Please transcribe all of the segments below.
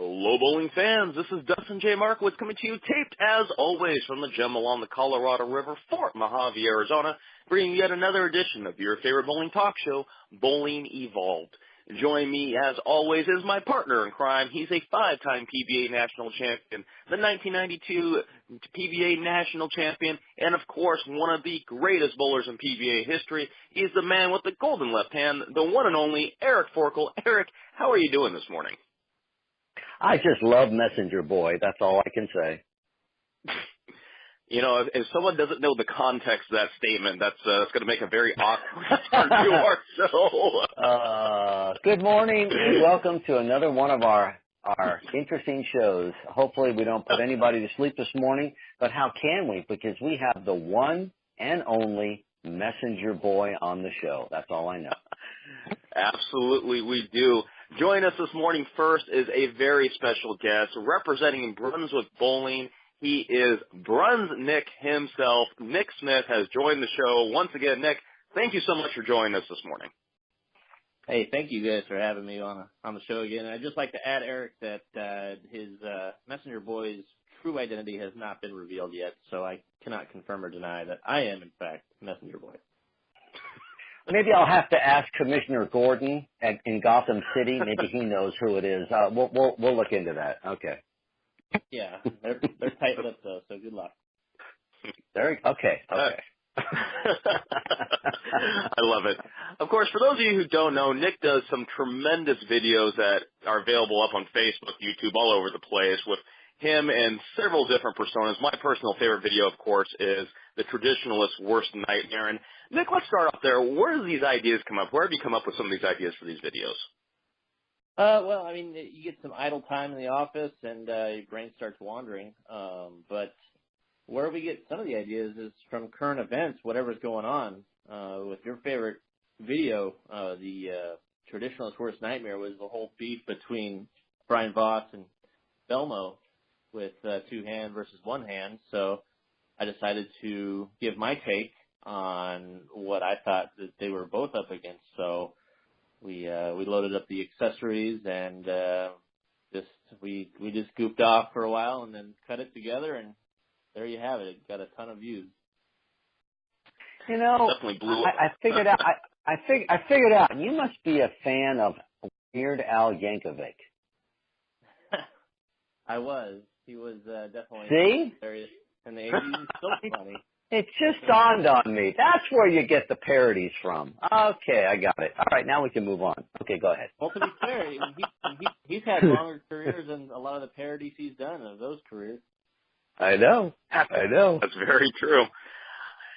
Hello, bowling fans. This is Dustin J. Markowitz coming to you taped, as always, from the gem along the Colorado River, Fort Mojave, Arizona, bringing yet another edition of your favorite bowling talk show, Bowling Evolved. Join me, as always, is my partner in crime. He's a five-time PBA national champion, the 1992 PBA national champion, and, of course, one of the greatest bowlers in PBA history. He's the man with the golden left hand, the one and only Eric Forkel. Eric, how are you doing this morning? I just love Messenger Boy. That's all I can say. You know, if someone doesn't know the context of that statement, that's going to make a very awkward start to our show. Good morning and welcome to another one of our interesting shows. Hopefully we don't put anybody to sleep this morning, but how can we? Because we have the one and only Messenger Boy on the show. That's all I know. Absolutely, we do. Join us this morning first is a very special guest representing Brunswick Bowling. He is Brunsnick himself. Nick Smith has joined the show. Once again, Nick, thank you so much for joining us this morning. Hey, thank you guys for having me on the show again. And I'd just like to add, Eric, that his Messenger Boy's true identity has not been revealed yet, so I cannot confirm or deny that I am, in fact, Messenger Boy. Maybe I'll have to ask Commissioner Gordon in Gotham City. Maybe he knows who it is. We'll look into that. Okay. Yeah, they're tight-lipped though, so good luck. Okay. I love it. Of course, for those of you who don't know, Nick does some tremendous videos that are available up on Facebook, YouTube, all over the place with him and several different personas. My personal favorite video, of course, is the traditionalist's worst nightmare. And Nick, let's start off there. Where do these ideas come up? Where have you come up with some of these ideas for these videos? Well, I mean, you get some idle time in the office and your brain starts wandering. But where we get some of the ideas is from current events, whatever's going on. With your favorite video, the traditionalist worst nightmare was the whole beef between Brian Voss and Belmo with two-hand versus one-hand. So I decided to give my take on what I thought that they were both up against. So we loaded up the accessories and we just goofed off for a while and then cut it together, and there you have it. It got a ton of views. You know, I figured out. I figured out. You must be a fan of Weird Al Yankovic. I was. He was definitely hilarious in the 80s. He's still funny. It just dawned on me. That's where you get the parodies from. Okay, I got it. All right, now we can move on. Okay, go ahead. Well, to be fair, he's had longer careers than a lot of the parodies he's done of those careers. I know. That's very true.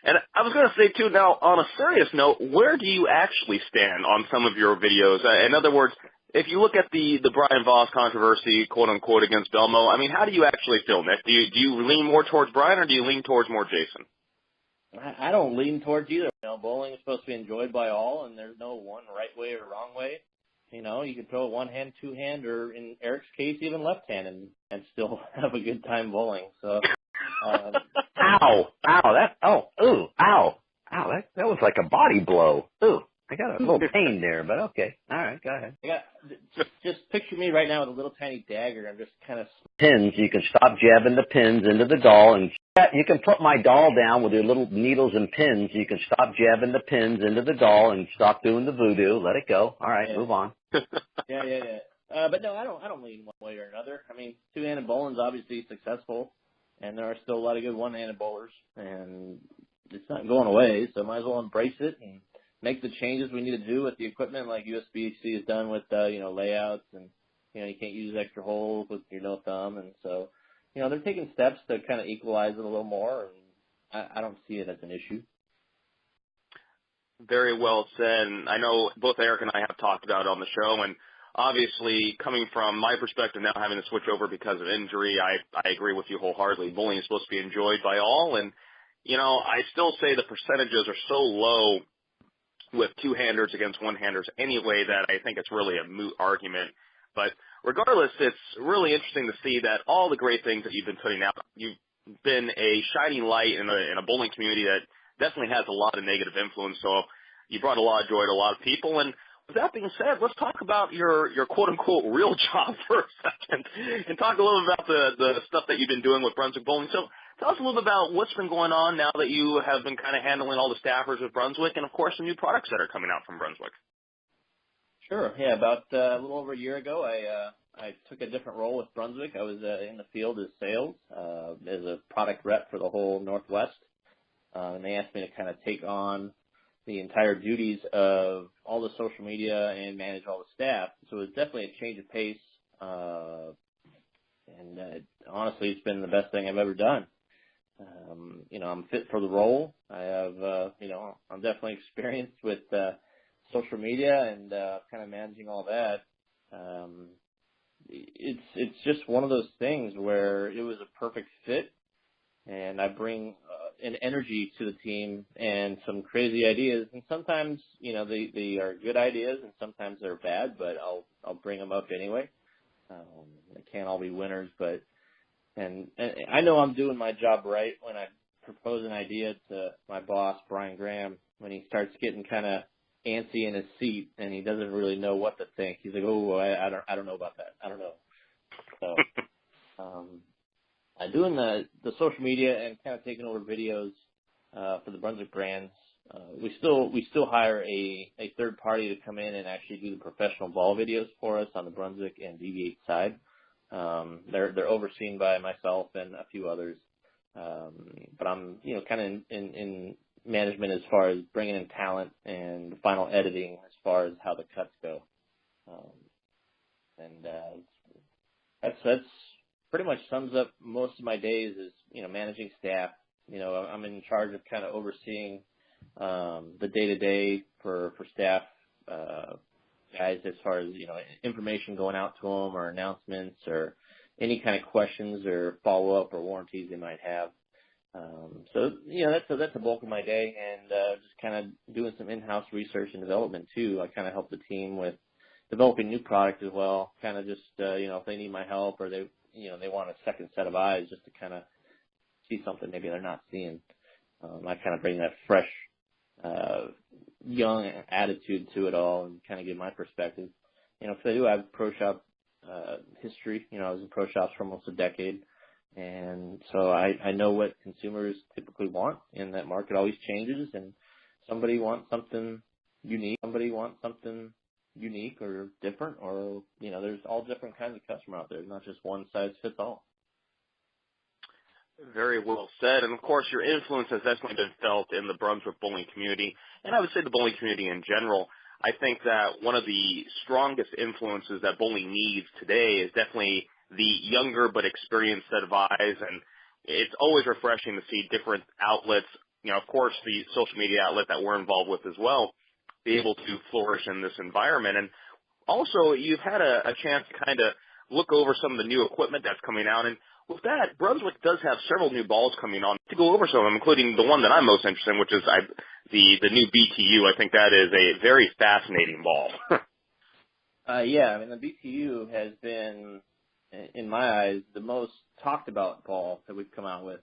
And I was going to say, too, now, on a serious note, where do you actually stand on some of your videos? In other words, if you look at the Brian Voss controversy, quote-unquote, against Belmo, I mean, how do you actually feel, Nick? Do you lean more towards Brian or do you lean towards more Jason? I don't lean towards either. You know, bowling is supposed to be enjoyed by all, and there's no one right way or wrong way. You know, you can throw one-hand, two-hand, or in Eric's case, even left-hand, and still have a good time bowling. So, ow, that was like a body blow. Ooh, I got a little pain there, but okay. All right, go ahead. Just picture me right now with a little tiny dagger. I'm just kind of pins. You can stop jabbing the pins into the doll, and you can put my doll down with your little needles and pins. You can stop jabbing the pins into the doll and stop doing the voodoo. Let it go. All right, move on. Yeah. But no, I don't lean one way or another. I mean, two-handed bowling's obviously successful, and there are still a lot of good one-handed bowlers, and it's not going away. So might as well embrace it and make the changes we need to do with the equipment, like USB-C has done with layouts, and you can't use extra holes with your no thumb, and so they're taking steps to kind of equalize it a little more, and I don't see it as an issue. Very well said. And I know both Eric and I have talked about it on the show, and obviously coming from my perspective now, having to switch over because of injury, I agree with you wholeheartedly. Bowling is supposed to be enjoyed by all, and I still say the percentages are so low with two-handers against one-handers anyway that I think it's really a moot argument. But regardless, it's really interesting to see that all the great things that you've been putting out, you've been a shining light in a bowling community that definitely has a lot of negative influence. So you brought a lot of joy to a lot of people. And With that being said, let's talk about your quote-unquote real job for a second and talk a little about the stuff that you've been doing with Brunswick Bowling. So tell us a little bit about what's been going on now that you have been kind of handling all the staffers with Brunswick and, of course, the new products that are coming out from Brunswick. Sure. Yeah, about a little over a year ago, I took a different role with Brunswick. I was in the field as sales, as a product rep for the whole Northwest. And they asked me to kind of take on the entire duties of all the social media and manage all the staff. So it was definitely a change of pace. Honestly, it's been the best thing I've ever done. I'm fit for the role. I have, I'm definitely experienced with social media and kind of managing all that. It's just one of those things where it was a perfect fit, and I bring an energy to the team and some crazy ideas. And sometimes, they are good ideas, and sometimes they're bad, but I'll bring them up anyway. They can't all be winners, and I know I'm doing my job right when I propose an idea to my boss, Brian Graham, when he starts getting kind of antsy in his seat and he doesn't really know what to think. He's like, "Oh, I don't know about that. I don't know." So, I'm doing the social media and kind of taking over videos for the Brunswick brands. We still hire a third party to come in and actually do the professional ball videos for us on the Brunswick and DV8 side. They're overseen by myself and a few others, but I'm kind of in management as far as bringing in talent and the final editing as far as how the cuts go, that's pretty much sums up most of my days is managing staff. I'm in charge of kind of overseeing the day-to-day for staff guys as far as information going out to them or announcements or any kind of questions or follow-up or warranties they might have. So that's the bulk of my day, and just kind of doing some in-house research and development too. I kind of help the team with developing new products as well. Kind of just if they need my help or they want a second set of eyes just to kind of see something maybe they're not seeing. I kind of bring that fresh, young attitude to it all and kind of give my perspective. Because I do have pro shop history. I was in pro shops for almost a decade. And so I know what consumers typically want, and that market always changes, and somebody wants something unique. Somebody wants something unique or different, or, there's all different kinds of customer out there. There's not just one size fits all. Very well said. And, of course, your influence has definitely been felt in the Brunswick bowling community, and I would say the bowling community in general. I think that one of the strongest influences that bowling needs today is definitely the younger but experienced set of eyes, and it's always refreshing to see different outlets, of course, the social media outlet that we're involved with as well, be able to flourish in this environment. And also, you've had a chance to kind of look over some of the new equipment that's coming out, and with that, Brunswick does have several new balls coming on. To go over some of them, including the one that I'm most interested in, which is the new BTU. I think that is a very fascinating ball. Yeah, the BTU has been, in my eyes, the most talked about ball that we've come out with,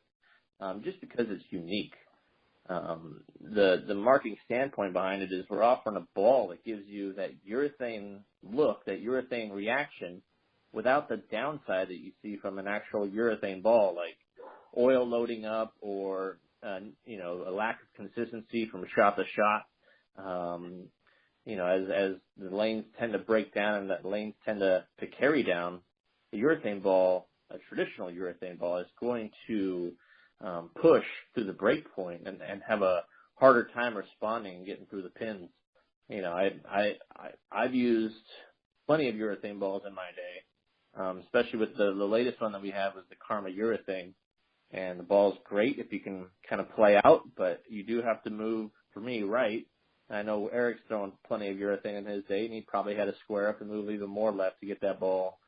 just because it's unique. The marketing standpoint behind it is we're offering a ball that gives you that urethane look, that urethane reaction, without the downside that you see from an actual urethane ball, like oil loading up or a lack of consistency from shot to shot. As the lanes tend to break down and that lanes tend to carry down, the urethane ball, a traditional urethane ball, is going to push through the break point and have a harder time responding and getting through the pins. I've used plenty of urethane balls in my day, especially with the latest one that we have was the Karma urethane. And the ball's great if you can kind of play out, but you do have to move, for me, right. I know Eric's thrown plenty of urethane in his day, and he probably had to square up and move even more left to get that ball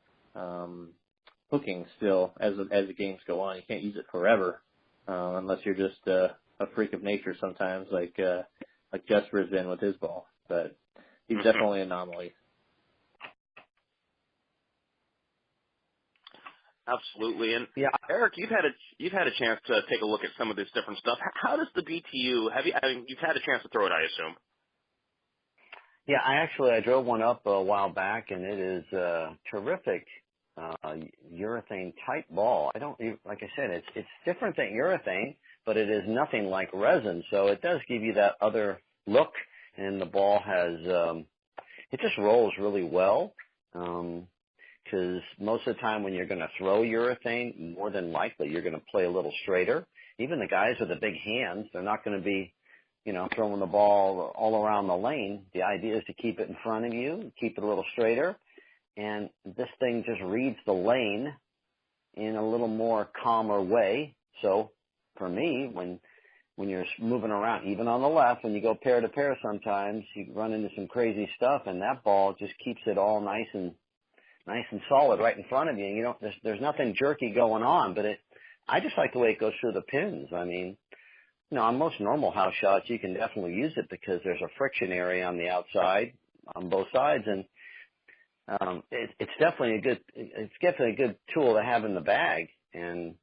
hooking still as the games go on. You can't use it forever unless you're just a freak of nature sometimes, like Jesper's been with his ball. But he's definitely an anomaly. Absolutely. And yeah, Eric, you've had a chance to take a look at some of this different stuff. How does the BTU you've had a chance to throw it, I assume? Yeah, I drove one up a while back, and it is a terrific urethane type ball. Like I said, it's different than urethane, but it is nothing like resin, so it does give you that other look, and the ball has it just rolls really well. Because most of the time when you're going to throw urethane, more than likely you're going to play a little straighter. Even the guys with the big hands, they're not going to be, throwing the ball all around the lane. The idea is to keep it in front of you, keep it a little straighter, and this thing just reads the lane in a little more calmer way. So for me, when you're moving around, even on the left, when you go pair to pair sometimes, you run into some crazy stuff, and that ball just keeps it all nice and solid right in front of you. There's nothing jerky going on, but I just like the way it goes through the pins. I mean, on most normal house shots, you can definitely use it because there's a friction area on the outside on both sides, and it's definitely a good tool to have in the bag. And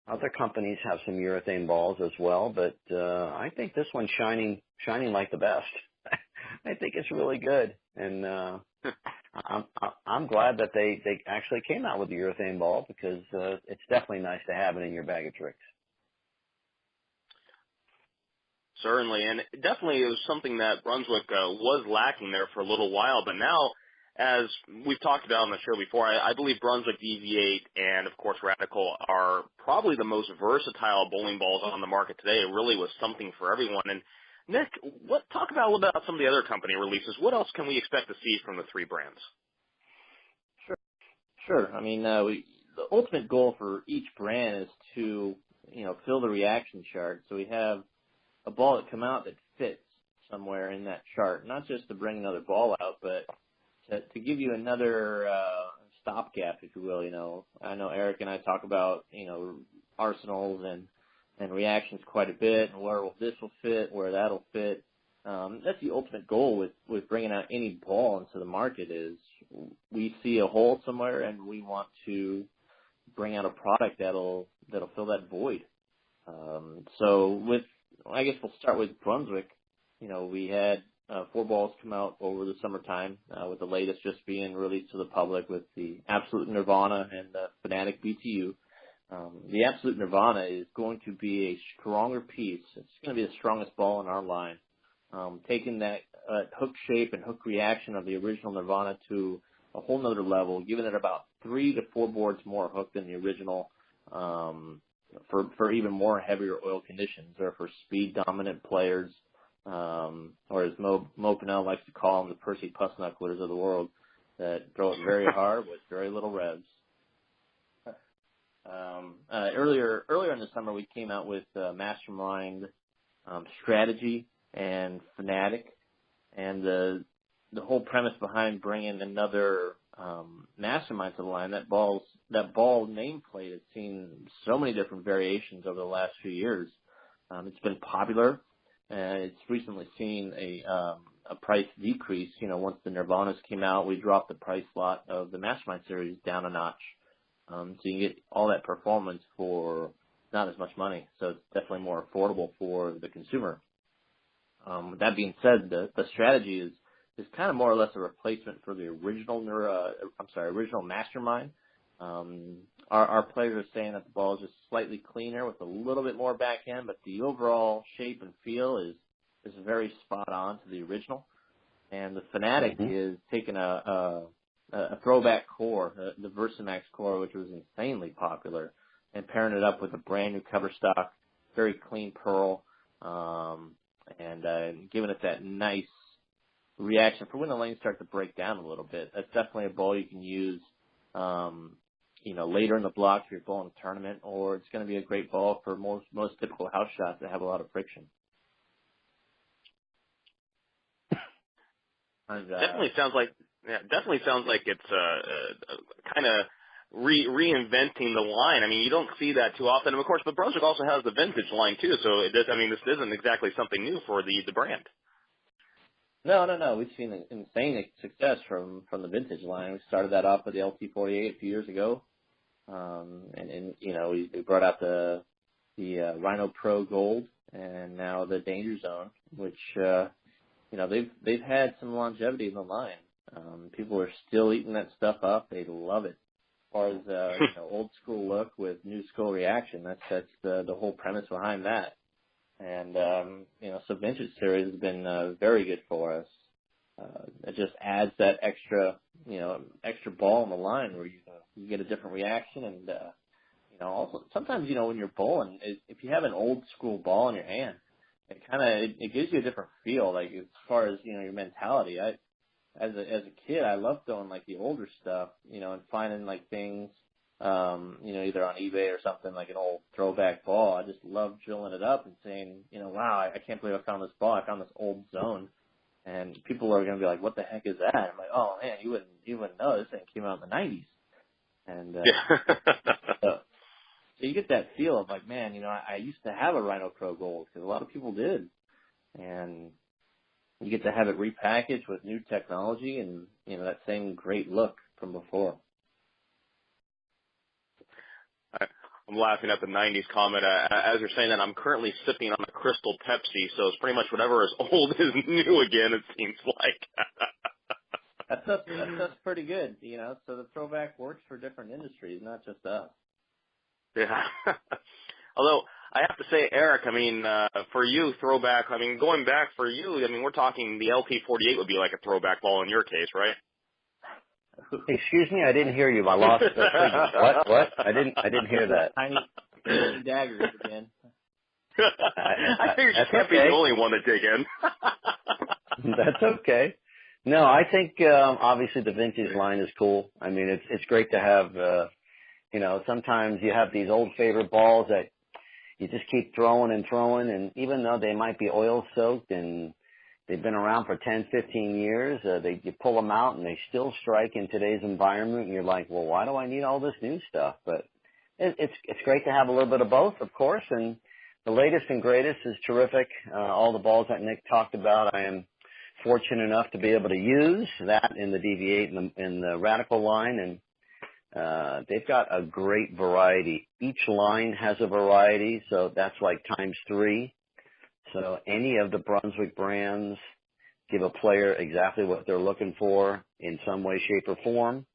other companies have some urethane balls as well, but I think this one's shining like the best. I think it's really good, and I'm glad that they actually came out with the urethane ball because it's definitely nice to have it in your bag of tricks. Certainly, and definitely it was something that Brunswick was lacking there for a little while, but now, as we've talked about on the show before, I believe Brunswick DV8 and, of course, Radical are probably the most versatile bowling balls on the market today. It really was something for everyone. And, Nick, talk about a little bit about some of the other company releases. What else can we expect to see from the three brands? Sure. I mean, the ultimate goal for each brand is to, fill the reaction chart. So we have a ball that come out that fits somewhere in that chart, not just to bring another ball out, but to give you another stopgap, if you will. I know Eric and I talk about, arsenals and reactions quite a bit, and where this will fit, where that'll fit. That's the ultimate goal with bringing out any ball into the market is we see a hole somewhere and we want to bring out a product that'll fill that void. I guess we'll start with Brunswick. We had 4 balls come out over the summertime, with the latest just being released to the public with the Absolute Nirvana and the Fanatic BTU. The Absolute Nirvana is going to be a stronger piece. It's going to be the strongest ball in our line. Taking that hook shape and hook reaction of the original Nirvana to a whole nother level, giving it about 3 to 4 boards more hook than the original, for even more heavier oil conditions, or for speed dominant players, or as Mo Pinnell likes to call them, the Percy Pussnucklers of the world that throw it very hard with very little revs. Earlier in the summer, we came out with Mastermind, Strategy, and Fanatic, and the whole premise behind bringing another Mastermind to the line. That ball nameplate has seen so many different variations over the last few years. It's been popular, and it's recently seen a price decrease. Once the Nirvanas came out, we dropped the price lot of the Mastermind series down a notch. So you can get all that performance for not as much money. So it's definitely more affordable for the consumer. With that being said, the strategy is kind of more or less a replacement for the original Mastermind. Our players are saying that the ball is just slightly cleaner with a little bit more backhand, but the overall shape and feel is very spot on to the original. And the Fanatic is taking a throwback core, the Versamax core, which was insanely popular, and pairing it up with a brand new cover stock, very clean pearl, and giving it that nice reaction for when the lanes start to break down a little bit. That's definitely a ball you can use, later in the block if you're bowling a tournament, or it's going to be a great ball for most typical house shots that have a lot of friction. And, definitely sounds like it's kind of reinventing the line. I mean, you don't see that too often. And of course, but Brunswick also has the vintage line too. So this isn't exactly something new for the brand. No. We've seen insane success from the vintage line. We started that off with the LT48 a few years ago, and we brought out the Rhino Pro Gold, and now the Danger Zone, which they've had some longevity in the line. People are still eating that stuff up. They love it. As far as old school look with new school reaction, that's the whole premise behind that. And so vintage series has been very good for us. It just adds that extra ball in the line where you get a different reaction, and also sometimes when you're bowling, if you have an old school ball in your hand, it gives you a different feel. Like as far as your mentality, as a kid, I loved throwing like the older stuff, and finding like things, either on eBay or something like an old throwback ball. I just loved drilling it up and saying, wow, I can't believe I found this ball. I found this old zone. And people are going to be like, what the heck is that? I'm like, oh man, you wouldn't know. This thing came out in the 90s. And, so you get that feel of like, man, I used to have a Rhino Pro Gold because a lot of people did. And you get to have it repackaged with new technology and, that same great look from before. I'm laughing at the 90s comment. As you're saying that, I'm currently sipping on a Crystal Pepsi, so it's pretty much whatever is old is new again, it seems like. That's pretty good, so the throwback works for different industries, not just us. Yeah. Although, I have to say, Eric, for you, throwback, going back for you, we're talking the LT48 would be like a throwback ball in your case, right? Excuse me, I didn't hear you. I lost the signal. What? I didn't hear that. Tiny daggers again. I figured you can't be the only one to dig in. That's okay. No, I think obviously the vintage line is cool. It's great to have. Sometimes you have these old favorite balls that you just keep throwing, and even though they might be oil soaked and they've been around for 10, 15 years. You pull them out and they still strike in today's environment. And you're like, well, why do I need all this new stuff? But it's great to have a little bit of both, of course. And the latest and greatest is terrific. All the balls that Nick talked about, I am fortunate enough to be able to use that in the DV8 and the Radical line. And they've got a great variety. Each line has a variety, so that's like times 3. So any of the Brunswick brands give a player exactly what they're looking for in some way, shape, or form.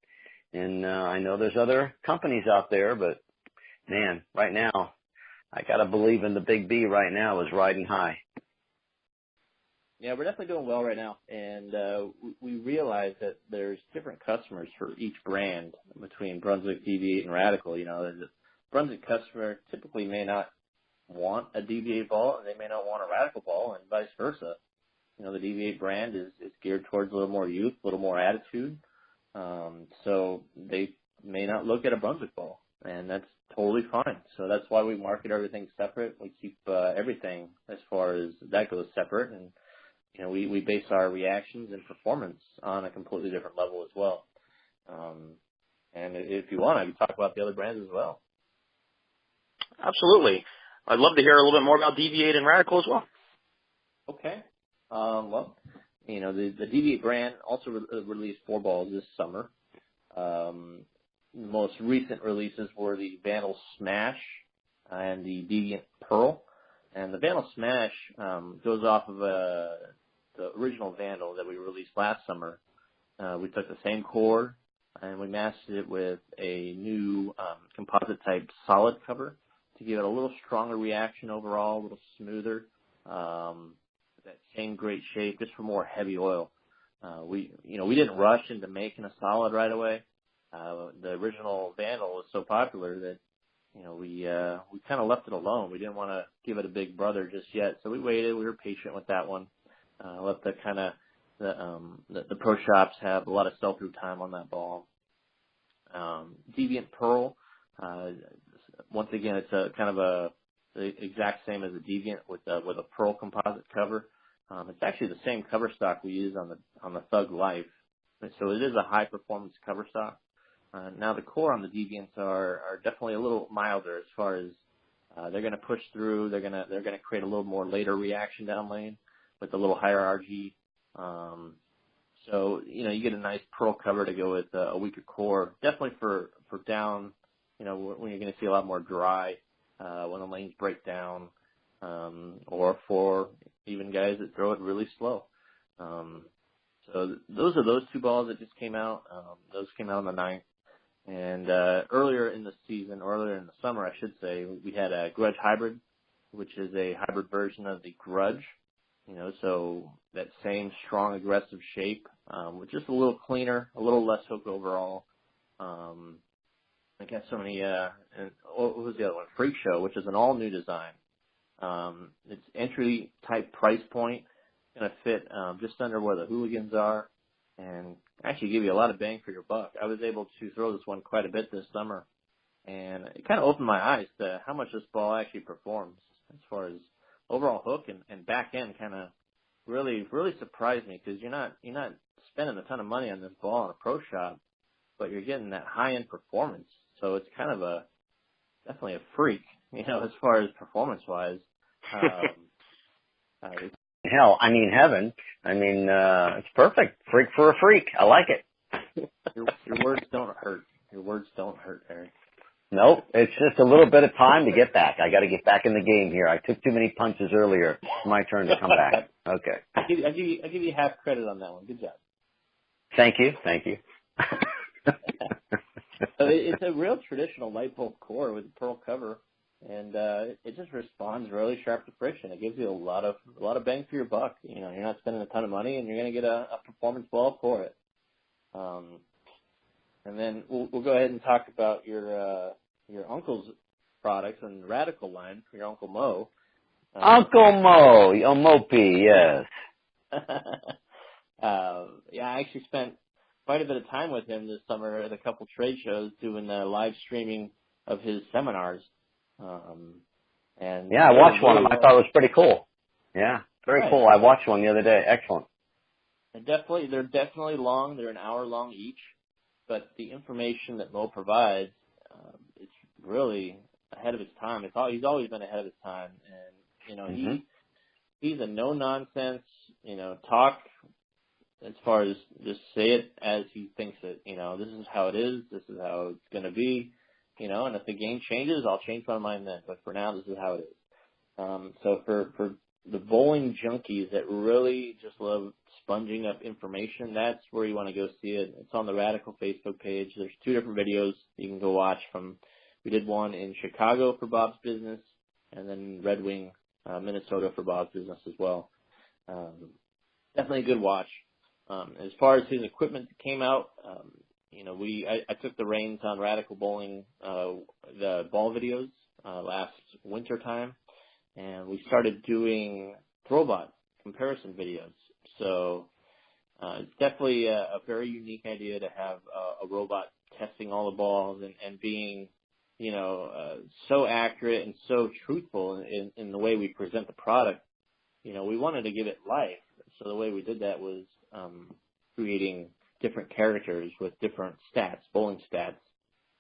And I know there's other companies out there, but, man, right now, I got to believe in the Big B right now is riding high. Yeah, we're definitely doing well right now. And we realize that there's different customers for each brand between Brunswick, DV8, and Radical. The Brunswick customer typically may not want a DV8 ball, and they may not want a Radical ball, and vice versa. The DV8 brand is geared towards a little more youth, a little more attitude. So they may not look at a Brunswick ball, and that's totally fine. So that's why we market everything separate. We keep everything as far as that goes separate, and we base our reactions and performance on a completely different level as well. And if you want, I can talk about the other brands as well. Absolutely. I'd love to hear a little bit more about DV8 and Radical as well. Okay. The DV8 brand also released 4 balls this summer. The most recent releases were the Vandal Smash and the Deviant Pearl. And the Vandal Smash goes off of the original Vandal that we released last summer. We took the same core and we mastered it with a new composite type solid cover to give it a little stronger reaction overall, a little smoother, that same great shape, just for more heavy oil. We didn't rush into making a solid right away. The original Vandal was so popular that, we kind of left it alone. We didn't want to give it a big brother just yet, so we waited. We were patient with that one. Let the pro shops have a lot of sell-through time on that ball. Deviant Pearl, once again, it's a kind of the exact same as a Deviant with a pearl composite cover. It's actually the same cover stock we use on the Thug Life, so it is a high performance cover stock. Now the core on the Deviants are definitely a little milder as far as they're going to push through. They're going to create a little more later reaction down lane with a little higher RG. So you get a nice pearl cover to go with a weaker core. Definitely for down, when you're going to see a lot more dry when the lanes break down, or for even guys that throw it really slow. So those are those two balls that just came out. Those came out on the 9th. And earlier in the season, or earlier in the summer, I should say, we had a Grudge Hybrid, which is a hybrid version of the Grudge. So that same strong, aggressive shape, with just a little cleaner, a little less hook overall. I got so many, and what was the other one? Freak Show, which is an all-new design. It's entry-type price point, going to fit just under where the hooligans are, and actually give you a lot of bang for your buck. I was able to throw this one quite a bit this summer, and it kind of opened my eyes to how much this ball actually performs as far as overall hook and back end. Kind of really surprised me, because you're not spending a ton of money on this ball in a pro shop, but you're getting that high end performance. So it's kind of definitely a freak, as far as performance wise. Hell, I mean heaven. I mean, it's perfect. Freak for a freak. I like it. Your words don't hurt. Your words don't hurt, Eric. Nope. It's just a little bit of time to get back. I got to get back in the game here. I took too many punches earlier. It's my turn to come back. Okay. I give you half credit on that one. Good job. Thank you. So it's a real traditional light bulb core with a pearl cover, and it just responds really sharp to friction. It gives you a lot of bang for your buck. You're not spending a ton of money, and you're going to get a performance ball for it. And then we'll go ahead and talk about your uncle's products and Radical line for your Uncle Mo. Uncle Mo, Mo P, yes. Yeah, I actually spent quite a bit of time with him this summer at a couple trade shows doing live streaming of his seminars. And yeah, I watched one of them. I thought it was pretty cool. Yeah, very cool. I watched one the other day. Excellent. They're definitely long. They're an hour long each, but the information that Mo provides, it's really ahead of its time. He's always been ahead of his time, and he's a no nonsense, talk. As far as just say it as he thinks it, this is how it is, this is how it's going to be, and if the game changes, I'll change my mind then. But for now, this is how it is. So for the bowling junkies that really just love sponging up information, that's where you want to go see it. It's on the Radical Facebook page. There's 2 different videos you can go watch from. We did one in Chicago for Bob's Business, and then Red Wing, Minnesota for Bob's Business as well. Definitely a good watch. As far as his equipment that came out, I took the reins on Radical Bowling, the ball videos, last winter time, and we started doing Throwbot comparison videos. So, it's definitely a very unique idea to have a robot testing all the balls and being, so accurate and so truthful in the way we present the product. We wanted to give it life. So the way we did that was creating different characters with different stats, bowling stats,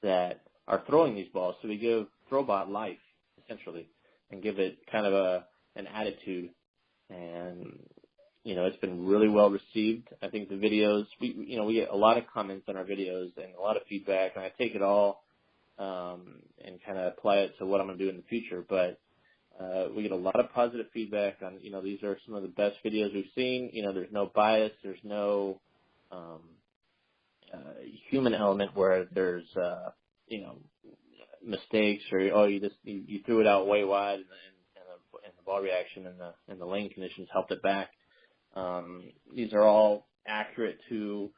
that are throwing these balls. So we give Throwbot life, essentially, and give it kind of an attitude. And, it's been really well received. I think the videos, we get a lot of comments on our videos and a lot of feedback, and I take it all and kind of apply it to what I'm going to do in the future. But we get a lot of positive feedback on, these are some of the best videos we've seen. There's no bias. There's no human element where there's, mistakes or, you threw it out way wide and the ball reaction and the lane conditions helped it back. These are all accurate to,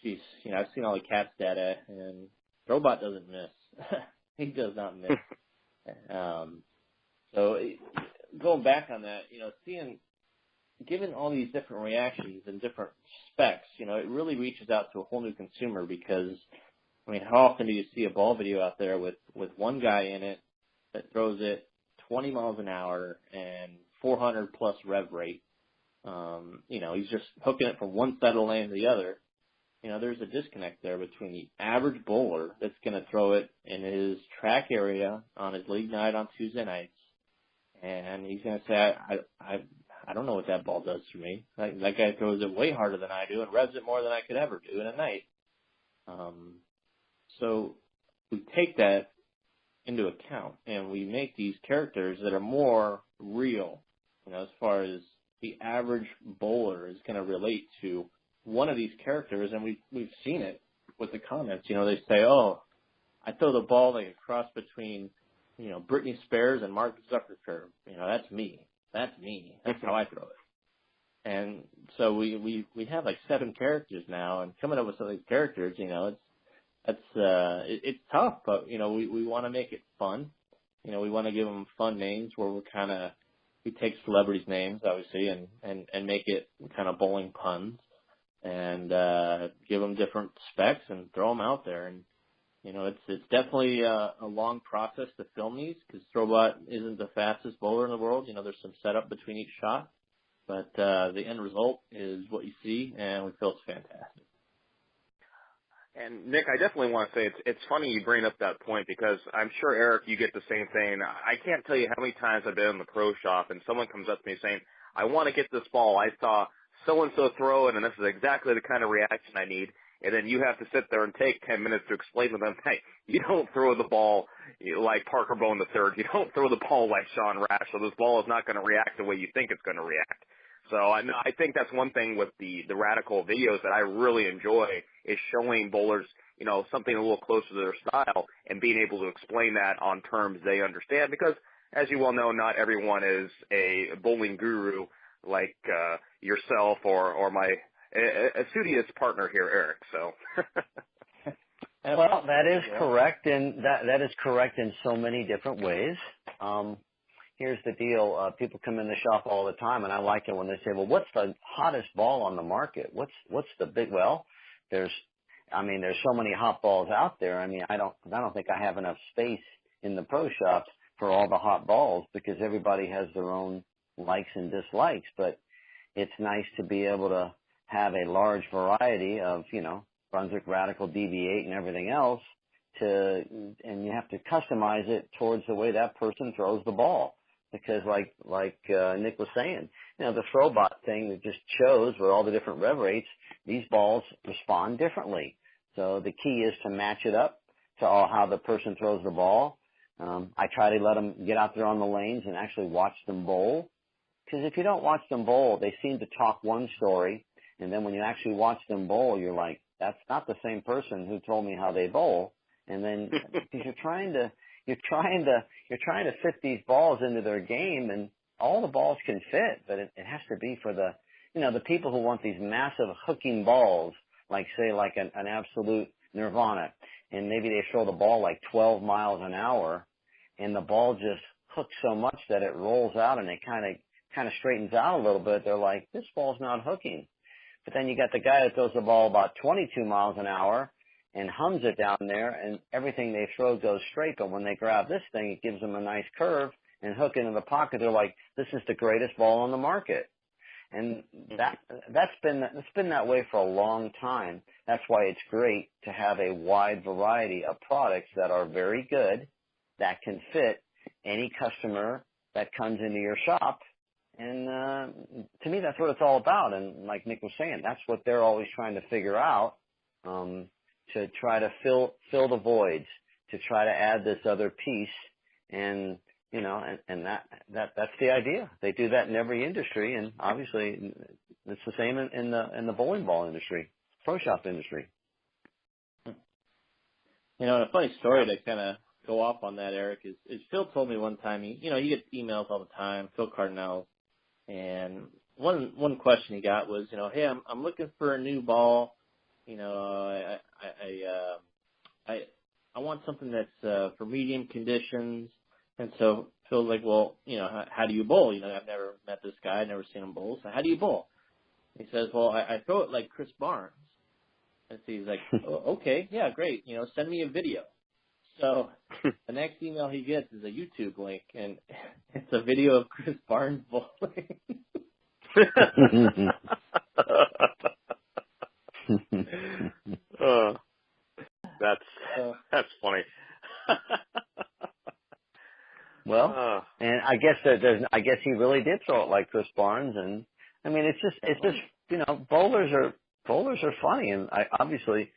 I've seen all the CATS data, and Throwbot doesn't miss. He does not miss. So going back on that, given all these different reactions and different specs, it really reaches out to a whole new consumer, because, how often do you see a ball video out there with one guy in it that throws it 20 miles an hour and 400 plus rev rate? He's just hooking it from one side of the lane to the other. There's a disconnect there between the average bowler that's going to throw it in his track area on his league night on Tuesday nights, and he's going to say, I don't know what that ball does to me. That guy throws it way harder than I do and revs it more than I could ever do in a night. So we take that into account, and we make these characters that are more real, as far as the average bowler is going to relate to one of these characters, and we've seen it with the comments. You know, they say, "Oh, I throw the ball like a cross between, you know, Britney Spears and Mark Zuckerberg. You know, that's me. That's me. That's how I throw it." And so we have like 7 characters now, and coming up with some of these characters, you know, it's tough, but you know, we want to make it fun. You know, we want to give them fun names where we take celebrities' names, obviously, and make it kind of bowling puns, and give them different specs and throw them out there. And you know, it's definitely a long process to film these, because Throwbot isn't the fastest bowler in the world. You know, there's some setup between each shot, but the end result is what you see, and we feel it's fantastic. And Nick, I definitely want to say it's funny you bring up that point, because I'm sure, Eric, you get the same thing. I can't tell you how many times I've been in the pro shop and someone comes up to me saying, "I want to get this ball. I saw so-and-so throw it, and this is exactly the kind of reaction I need." And then you have to sit there and take 10 minutes to explain to them, "Hey, you don't throw the ball like Parker Bone III. You don't throw the ball like Sean Rash, so this ball is not going to react the way you think it's going to react." So I think that's one thing with the Radical videos that I really enjoy, is showing bowlers, you know, something a little closer to their style and being able to explain that on terms they understand. Because, as you well know, not everyone is a bowling guru like yourself or my studious partner here, Eric. So. Well, that is correct, and that is correct in so many different ways. Here's the deal. People come in the shop all the time, and I like it when they say, "Well, what's the hottest ball on the market? What's the big?" Well, there's so many hot balls out there. I mean, I don't think I have enough space in the pro shops for all the hot balls, because everybody has their own likes and dislikes. But it's nice to be able to have a large variety of, you know, Brunswick, Radical, DV8, and everything else, and you have to customize it towards the way that person throws the ball. Because like Nick was saying, you know, the Throwbot thing that just shows with all the different rev rates, these balls respond differently. So the key is to match it up to how the person throws the ball. I try to let them get out there on the lanes and actually watch them bowl. Because if you don't watch them bowl, they seem to talk one story, and then when you actually watch them bowl, you're like, "That's not the same person who told me how they bowl." And then because you're trying to fit these balls into their game, and all the balls can fit, but it has to be for the, you know, the people who want these massive hooking balls, like say like an absolute Nirvana, and maybe they throw the ball like 12 miles an hour, and the ball just hooks so much that it rolls out and it kind of straightens out a little bit. They're like, "This ball's not hooking." But then you got the guy that throws the ball about 22 miles an hour and hums it down there, and everything they throw goes straight. But when they grab this thing, it gives them a nice curve and hook into the pocket. They're like, "This is the greatest ball on the market." And that's been that way for a long time. That's why it's great to have a wide variety of products that are very good, that can fit any customer that comes into your shop. And to me, that's what it's all about. And like Nick was saying, that's what they're always trying to figure out, to try to fill the voids, to try to add this other piece. And, you know, and that's the idea. They do that in every industry, and obviously it's the same in the bowling ball industry, pro shop industry. You know, a funny story to kind of go off on that, Eric, is Phil told me one time, you get emails all the time, Phil Cardinal, and one question he got was, you know, "Hey, I'm looking for a new ball. You know, I want something that's for medium conditions." And so Phil's like, "Well, you know, how do you bowl? You know, I've never met this guy, I've never seen him bowl. So how do you bowl?" He says, "Well, I throw it like Chris Barnes." And so he's like, "Oh, okay, yeah, great. You know, send me a video." So the next email he gets is a YouTube link, and it's a video of Chris Barnes bowling. That's funny. Well, and I guess he really did throw it like Chris Barnes, and I mean it's just you know, bowlers are funny, and I obviously,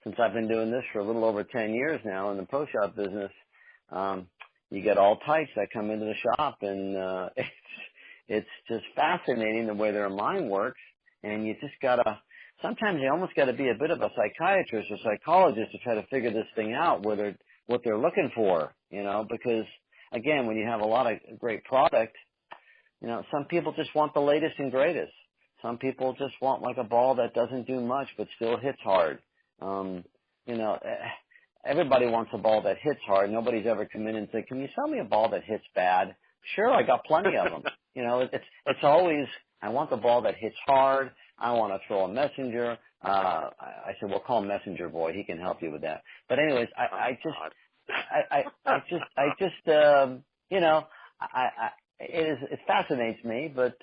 since I've been doing this for a little over 10 years now in the pro shop business, you get all types that come into the shop, and it's just fascinating the way their mind works, and you just gotta, sometimes you almost gotta be a bit of a psychiatrist or psychologist to try to figure this thing out, what they're looking for, because again, when you have a lot of great product, some people just want the latest and greatest. Some people just want like a ball that doesn't do much but still hits hard. Everybody wants a ball that hits hard. Nobody's ever come in and said, "Can you sell me a ball that hits bad?" Sure, I got plenty of them. It's always, I want the ball that hits hard. I want to throw a messenger. I said, well, call Messenger Boy. He can help you with that. But anyways, it fascinates me, but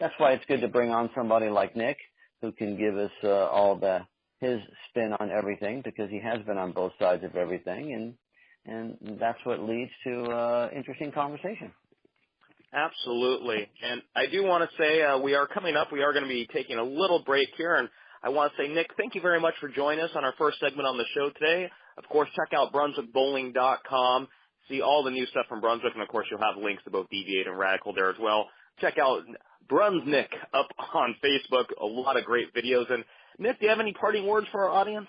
that's why it's good to bring on somebody like Nick, who can give us his spin on everything, because he has been on both sides of everything, and that's what leads to interesting conversation. Absolutely. And I do want to say we are coming up. We are going to be taking a little break here, and I want to say, Nick, thank you very much for joining us on our first segment on the show today. Of course, check out BrunswickBowling.com. See all the new stuff from Brunswick, and of course, you'll have links to both Deviate and Radical there as well. Check out Brunsnick up on Facebook. A lot of great videos. And Nick, do you have any parting words for our audience?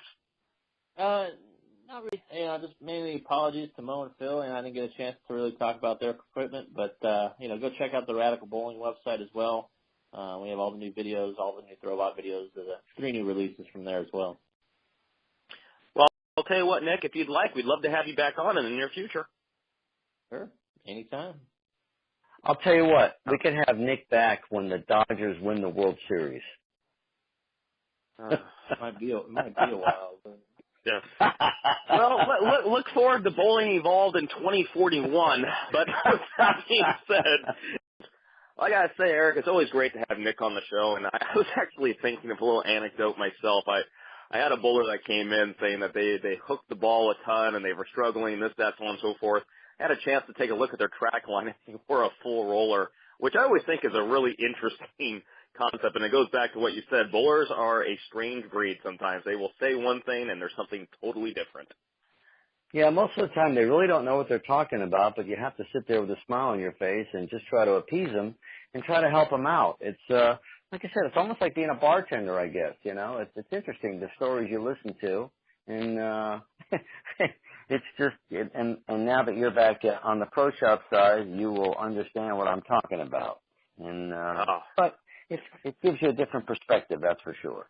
Not really. Just mainly apologies to Mo and Phil, and I didn't get a chance to really talk about their equipment. But go check out the Radical Bowling website as well. We have all the new videos, all the new Throwbot videos. There's 3 new releases from there as well. Well, I'll tell you what, Nick, if you'd like, we'd love to have you back on in the near future. Sure, anytime. I'll tell you what, we can have Nick back when the Dodgers win the World Series. It might be a while. But... Yes. Well, look forward to Bowling Evolved in 2041. But with that being said, I gotta say, Eric, it's always great to have Nick on the show. And I was actually thinking of a little anecdote myself. I had a bowler that came in saying that they hooked the ball a ton and they were struggling, this, that, so on and so forth. I had a chance to take a look at their track line. They were a full roller, which I always think is a really interesting concept. And it goes back to what you said. Bowlers are a strange breed sometimes. They will say one thing and there's something totally different. Yeah, most of the time they really don't know what they're talking about, but you have to sit there with a smile on your face and just try to appease them and try to help them out. It's, like I said, it's almost like being a bartender, I guess, It's interesting, the stories you listen to. And, it's just, and now that you're back on the pro shop side, you will understand what I'm talking about. And, but it gives you a different perspective, that's for sure.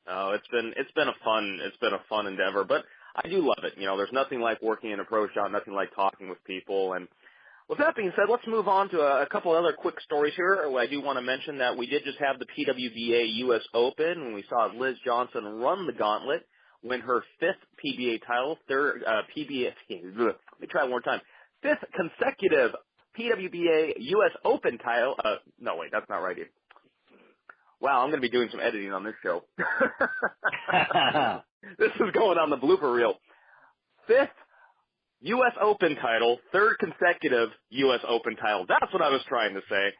Oh, it's been a fun endeavor, but I do love it. There's nothing like working in a pro shop, nothing like talking with people. And with that being said, let's move on to a couple other quick stories here. I do want to mention that we did just have the PWBA U.S. Open, and we saw Liz Johnson run the gauntlet, win her 5th PBA title, let me try it one more time. 5th consecutive PWBA U.S. Open title. No, wait, that's not right either. Wow, I'm going to be doing some editing on this show. This is going on the blooper reel. 5th U.S. Open title, 3rd consecutive U.S. Open title. That's what I was trying to say.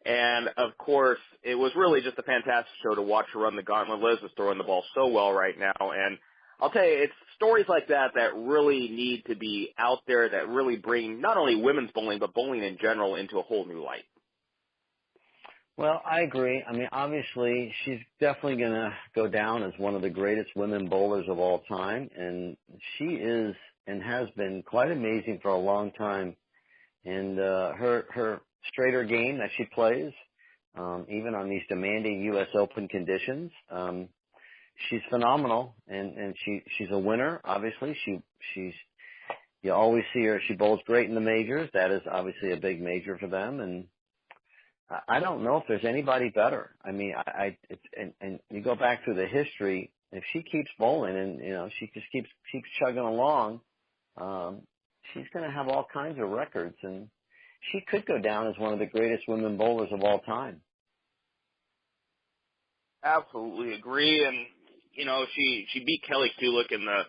And, of course, it was really just a fantastic show to watch her run the gauntlet. Liz is throwing the ball so well right now. And I'll tell you, it's stories like that that really need to be out there, that really bring not only women's bowling, but bowling in general into a whole new light. Well, I agree. I mean, obviously, she's definitely going to go down as one of the greatest women bowlers of all time. And she is and has been quite amazing for a long time. And her straighter game that she plays, even on these demanding U.S. Open conditions, she's phenomenal. And she's a winner, obviously. You always see her. She bowls great in the majors. That is obviously a big major for them. And I don't know if there's anybody better. I mean, and you go back through the history, if she keeps bowling and, she just keeps chugging along, she's going to have all kinds of records, and she could go down as one of the greatest women bowlers of all time. Absolutely agree. And, she beat Kelly Kulik in the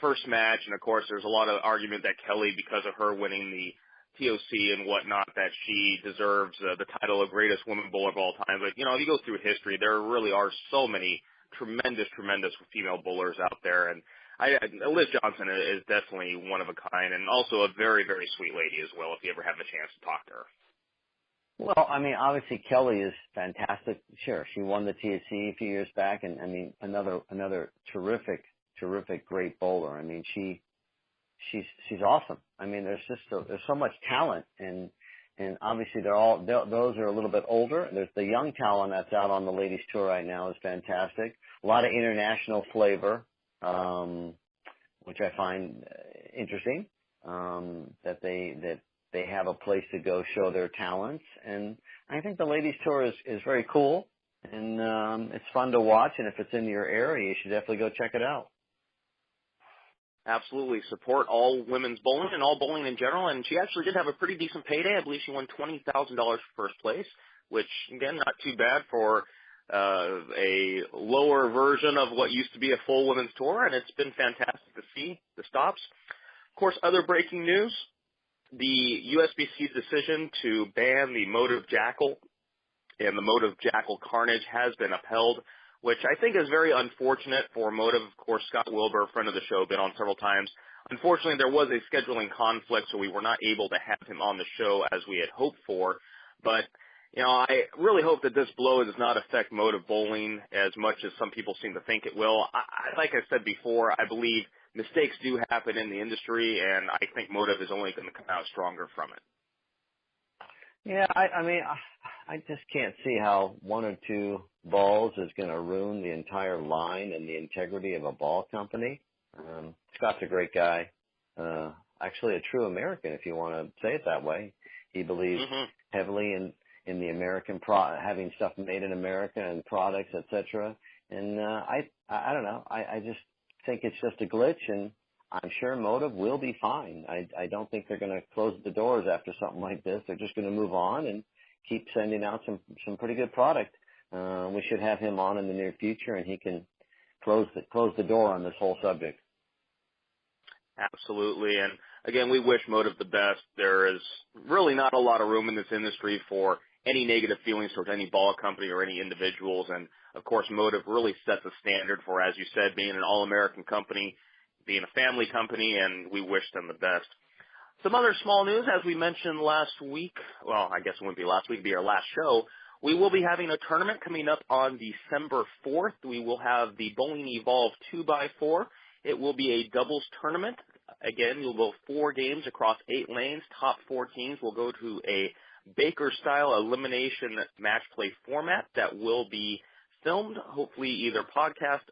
first match. And of course, there's a lot of argument that Kelly, because of her winning the TOC and whatnot, that she deserves the title of greatest woman bowler of all time. But, if you go through history, there really are so many tremendous female bowlers out there. And Liz Johnson is definitely one of a kind, and also a very, very sweet lady as well, if you ever have a chance to talk to her. Well, I mean, obviously Kelly is fantastic. Sure, she won the TSC a few years back, and I mean, another terrific, great bowler. I mean, she's awesome. I mean, there's so much talent, and obviously those are a little bit older. There's the young talent that's out on the ladies tour right now is fantastic. A lot of international flavor, which I find interesting. That they have a place to go show their talents, and I think the ladies tour is very cool, and it's fun to watch. And if it's in your area, you should definitely go check it out. Absolutely. Support all women's bowling and all bowling in general. And she actually did have a pretty decent payday. I believe she won $20,000 for first place, which, again, not too bad for a lower version of what used to be a full women's tour. And it's been fantastic to see the stops. Of course, other breaking news, the USBC's decision to ban the Motive Jackal and the Motive Jackal Carnage has been upheld, which I think is very unfortunate for Motive. Of course, Scott Wilbur, friend of the show, been on several times. Unfortunately, there was a scheduling conflict, so we were not able to have him on the show as we had hoped for. But, you know, I really hope that this blow does not affect Motive bowling as much as some people seem to think it will. Like I said before, I believe mistakes do happen in the industry, and I think Motive is only going to come out stronger from it. Yeah, I mean, I just can't see how one or two balls is going to ruin the entire line and the integrity of a ball company. Scott's a great guy. Actually a true American, if you want to say it that way. He believes heavily in the American having stuff made in America and products, etc. And I don't know. I just think it's just a glitch, and I'm sure Motive will be fine. I don't think they're going to close the doors after something like this. They're just going to move on and keep sending out some pretty good product. We should have him on in the near future, and he can close the door on this whole subject. Absolutely. And again, we wish Motive the best. There is really not a lot of room in this industry for any negative feelings towards any ball company or any individuals. And of course, Motive really sets a standard for, as you said, being an all-American company, being a family company, and we wish them the best. Some other small news, as we mentioned last week, well, I guess it wouldn't be last week, it'd be our last show. We will be having a tournament coming up on December 4th. We will have the Bowling Evolve 2x4. It will be a doubles tournament. Again, you'll go 4 games across 8 lanes. Top 4 teams will go to a Baker-style elimination match play format that will be filmed, hopefully either podcast,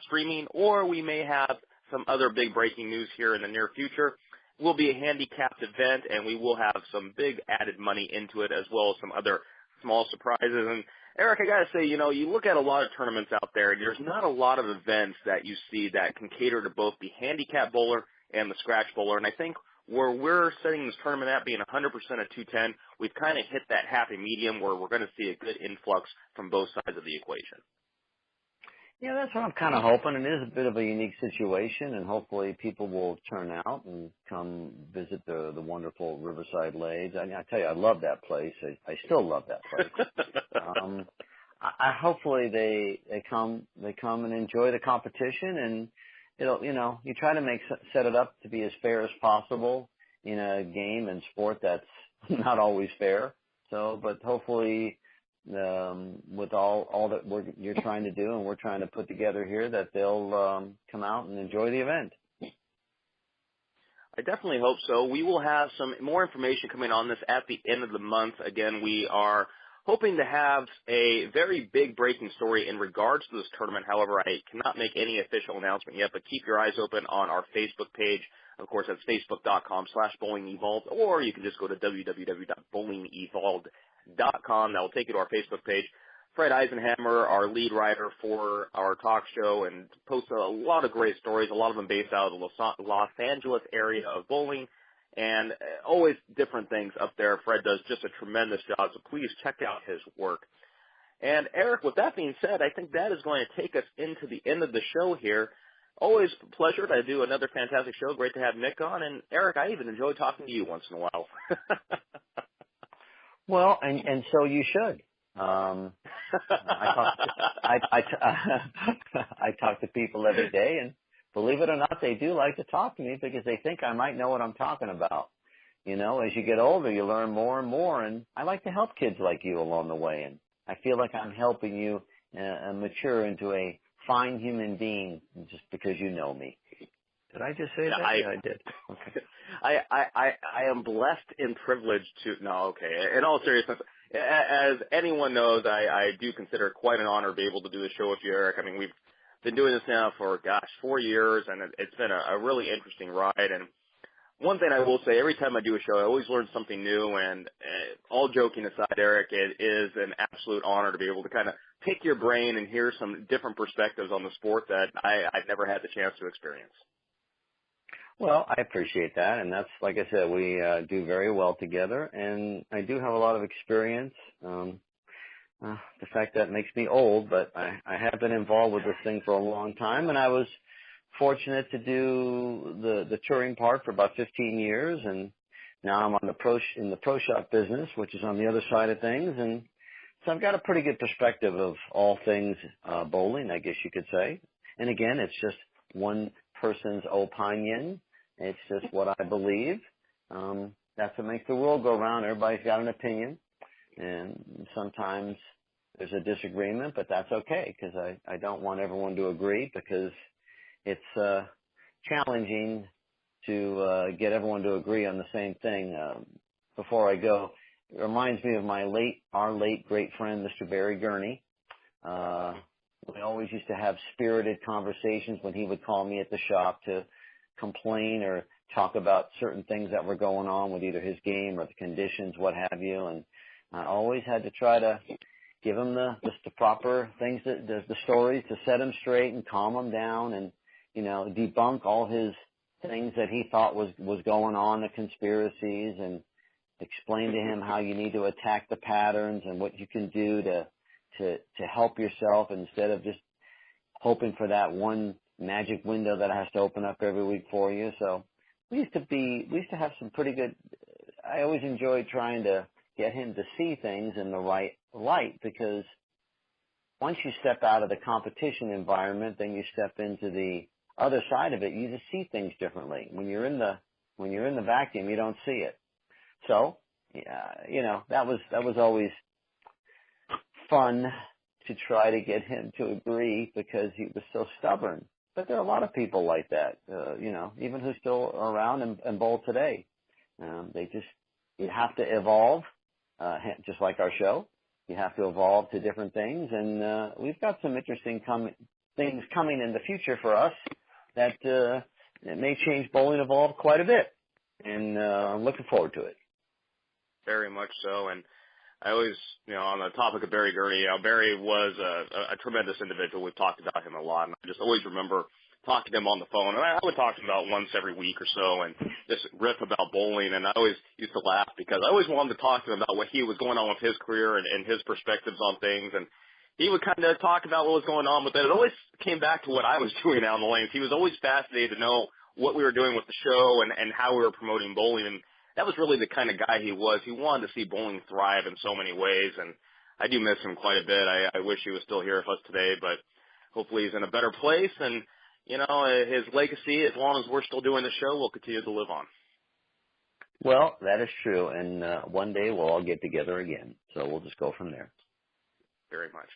streaming, or we may have some other big breaking news here in the near future. It will be a handicapped event, and we will have some big added money into it, as well as some other small surprises. And Eric, I gotta say, you know, you look at a lot of tournaments out there, and there's not a lot of events that you see that can cater to both the handicap bowler and the scratch bowler. And I think where we're setting this tournament at being 100% at 210, we've kind of hit that happy medium where we're going to see a good influx from both sides of the equation. Yeah, that's what I'm kind of hoping. It is a bit of a unique situation, and hopefully people will turn out and come visit the wonderful Riverside Lades. I mean, I tell you, I love that place. I still love that place. I hopefully they come and enjoy the competition, and you try to set it up to be as fair as possible in a game and sport that's not always fair. So, but hopefully, with all that you're trying to do and we're trying to put together here, that they'll come out and enjoy the event. I definitely hope so. We will have some more information coming on this at the end of the month. Again, we are hoping to have a very big breaking story in regards to this tournament. However, I cannot make any official announcement yet, but keep your eyes open on our Facebook page. Of course, that's facebook.com/bowlingevolved, or you can just go to www.bowlingevolved.com. That will take you to our Facebook page. Fred Eisenhammer, our lead writer for our talk show, and posts a lot of great stories, a lot of them based out of the Los Angeles area of bowling, and always different things up there. Fred does just a tremendous job, so please check out his work. And Eric, with that being said, I think that is going to take us into the end of the show here. Always a pleasure to do another fantastic show. Great to have Nick on. And Eric, I even enjoy talking to you once in a while. Well, and so you should. I talk to people every day, and believe it or not, they do like to talk to me because they think I might know what I'm talking about. you know, as you get older, you learn more and more, and I like to help kids like you along the way, and I feel like I'm helping you mature into a fine human being just because you know me. Did I just say that? Yeah, I did. Okay. I am blessed and privileged to, no, okay, in all seriousness, as anyone knows, I do consider it quite an honor to be able to do the show with you, Eric. I mean, we've been doing this now for, 4 years, and it's been a really interesting ride. And one thing I will say, every time I do a show, I always learn something new, and all joking aside, Eric, it is an absolute honor to be able to kind of pick your brain and hear some different perspectives on the sport that I've never had the chance to experience. Well, I appreciate that, and that's, like I said, we do very well together, and I do have a lot of experience. The fact that makes me old, but I have been involved with this thing for a long time, and I was fortunate to do the touring part for about 15 years, and now I'm on in the pro shop business, which is on the other side of things, and so I've got a pretty good perspective of all things bowling, I guess you could say. And again, it's just one person's opinion. It's just what I believe. That's what makes the world go round. Everybody's got an opinion, and sometimes there's a disagreement, but that's okay because I don't want everyone to agree because it's challenging to get everyone to agree on the same thing. Before I go, it reminds me of our late great friend, Mr. Barry Gurney. We always used to have spirited conversations when he would call me at the shop to complain or talk about certain things that were going on with either his game or the conditions, what have you. And I always had to try to give him the proper things, the stories to set him straight and calm him down and, you know, debunk all his things that he thought was going on, the conspiracies, and explain to him how you need to attack the patterns and what you can do to help yourself instead of just hoping for that one magic window that has to open up every week for you. So we used to have some pretty good, I always enjoyed trying to get him to see things in the right light, because once you step out of the competition environment, then you step into the other side of it. You just see things differently. When you're in the vacuum, you don't see it. So, you know, that was always fun to try to get him to agree because he was so stubborn. But there are a lot of people like that, you know, even who still are around and bowl today. You have to evolve, just like our show. You have to evolve to different things, and we've got some interesting things coming in the future for us that it may change Bowling Evolve quite a bit, and I'm looking forward to it. Very much so, and I always, you know, on the topic of Barry Gurney, you know, Barry was a tremendous individual. We've talked about him a lot, and I just always remember talking to him on the phone, and I would talk to him about once every week or so and just riff about bowling, and I always used to laugh because I always wanted to talk to him about what he was going on with his career and his perspectives on things, and he would kind of talk about what was going on with it. It always came back to what I was doing out in the lanes. He was always fascinated to know what we were doing with the show and how we were promoting bowling, and that was really the kind of guy he was. He wanted to see bowling thrive in so many ways, and I do miss him quite a bit. I wish he was still here with us today, but hopefully he's in a better place, and, you know, his legacy, as long as we're still doing the show, will continue to live on. Well, that is true, and one day we'll all get together again, so we'll just go from there. Very much.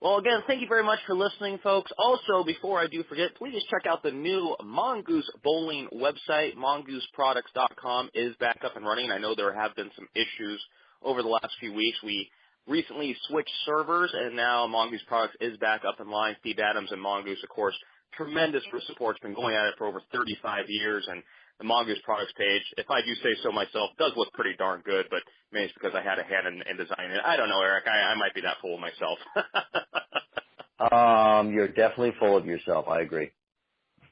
Well, again, thank you very much for listening, folks. Also, before I do forget, please check out the new Mongoose Bowling website. MongooseProducts.com is back up and running. I know there have been some issues over the last few weeks. We recently switched servers, and now Mongoose Products is back up and line. Steve Adams and Mongoose, of course, tremendous for support. It's been going at it for over 35 years, and the Mongoose Products page, if I do say so myself, does look pretty darn good, but maybe it's because I had a hand in designing it. I don't know, Eric. I might be that full of myself. You're definitely full of yourself. I agree.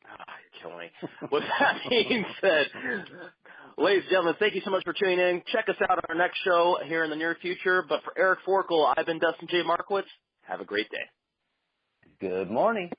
You're killing me. With that being said, ladies and gentlemen, thank you so much for tuning in. Check us out on our next show here in the near future. But for Eric Forkel, I've been Dustin J. Markowitz. Have a great day. Good morning.